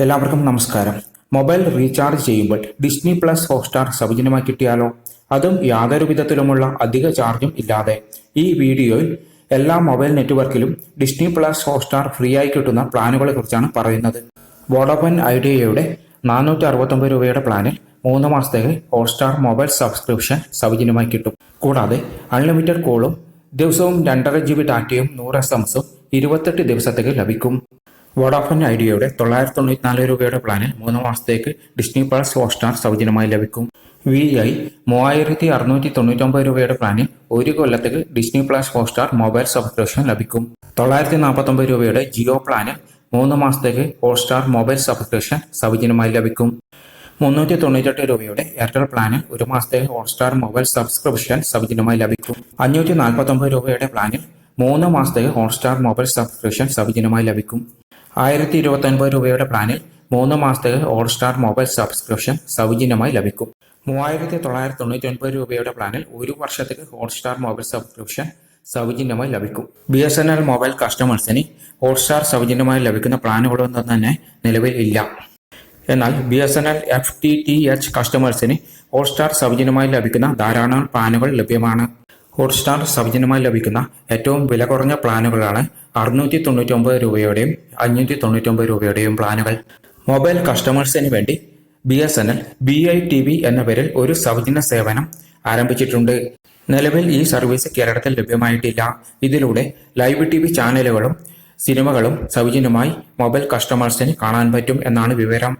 എല്ലാവർക്കും നമസ്കാരം. Mobile recharge ചെയ്യുമ്പോൾ ഡിസ്നി പ്ലസ് ഹോട്ട്സ്റ്റാർ സൗജന്യമായി കിട്ടിയാലോ? അതും യാതൊരു വിധത്തിലുമുള്ള അധിക ചാർജും ഇല്ലാതെ. ഈ വീഡിയോയിൽ എല്ലാ മൊബൈൽ നെറ്റ്വർക്കിലും ഡിസ്നി പ്ലസ് ഹോട്ട്സ്റ്റാർ ഫ്രീ ആയി കിട്ടുന്ന പ്ലാനുകളെ കുറിച്ചാണ് പറയുന്നത്. വോഡഫോൺ ഐഡിയയുടെ 469 രൂപയുടെ പ്ലാനിൽ 3 മാസത്തേക്ക് ഹോട്ട്സ്റ്റാർ മൊബൈൽ സബ്സ്ക്രിപ്ഷൻ സൗജന്യമായി കിട്ടും. കൂടാതെ അൺലിമിറ്റഡ് കോളും ദിവസവും 2.5 GB ഡാറ്റയും 100 SMS-ഉം 28 ദിവസത്തേക്ക് ലഭിക്കും. വോഡാഫോൺ ഐഡിയയുടെ 994 രൂപയുടെ പ്ലാനിൽ 3 മാസത്തേക്ക് ഡിസ്നി പ്ലസ് ഹോട്ട്സ്റ്റാർ സൗജന്യമായി ലഭിക്കും. VI 3699 രൂപയുടെ പ്ലാനിൽ 1 കൊല്ലത്തേക്ക് Disney plus Hotstar mobile subscription ലഭിക്കും. 949 രൂപയുടെ ജിയോ പ്ലാനിൽ 3 മാസത്തേക്ക് ഹോട്ട്സ്റ്റാർ മൊബൈൽ സബ്സ്ക്രിപ്ഷൻ സൗജന്യമായി ലഭിക്കും. 398 രൂപയുടെ എയർടെൽ പ്ലാനിൽ 1 മാസത്തേക്ക് ഹോട്ട്സ്റ്റാർ മൊബൈൽ സബ്സ്ക്രിപ്ഷൻ സൗജന്യമായി ലഭിക്കും. 549 രൂപയുടെ പ്ലാനിൽ 3 മാസത്തേക്ക് ഹോട്ട്സ്റ്റാർ മൊബൈൽ സബ്സ്ക്രിപ്ഷൻ സൗജന്യമായി ലഭിക്കും. 1029 രൂപയുടെ പ്ലാനിൽ 3 മാസത്തേക്ക് ഹോട്ട്സ്റ്റാർ മൊബൈൽ സബ്സ്ക്രിപ്ഷൻ സൗജന്യമായി ലഭിക്കും. 3999 രൂപയുടെ പ്ലാനിൽ 1 വർഷത്തേക്ക് ഹോട്ട്സ്റ്റാർ മൊബൈൽ സബ്സ്ക്രിപ്ഷൻ സൗജന്യമായി ലഭിക്കും. BSNL മൊബൈൽ കസ്റ്റമേഴ്സിന് ഹോട്ട്സ്റ്റാർ സൗജന്യമായി ലഭിക്കുന്ന പ്ലാനുകളൊന്നും തന്നെ നിലവിൽ ഇല്ല. എന്നാൽ BSNL FTTH കസ്റ്റമേഴ്സിന് ഹോട്ട്സ്റ്റാർ സൗജന്യമായി ലഭിക്കുന്ന ധാരാളം പ്ലാനുകൾ ലഭ്യമാണ്. ഹോട്ട്സ്റ്റാർ സൗജന്യമായി ലഭിക്കുന്ന ഏറ്റവും വില കുറഞ്ഞ പ്ലാനുകളാണ് 699 രൂപയുടെയും 599 രൂപയുടെയും പ്ലാനുകൾ. മൊബൈൽ കസ്റ്റമേഴ്സിന് വേണ്ടി BSNL BITV എന്ന പേരിൽ ഒരു സൗജന്യ സേവനം ആരംഭിച്ചിട്ടുണ്ട്. നിലവിൽ ഈ സർവീസ് കേരളത്തിൽ ലഭ്യമായിട്ടില്ല. ഇതിലൂടെ ലൈവ് TV ചാനലുകളും സിനിമകളും സൗജന്യമായി മൊബൈൽ കസ്റ്റമേഴ്സിന് കാണാൻ പറ്റും എന്നാണ് വിവരം.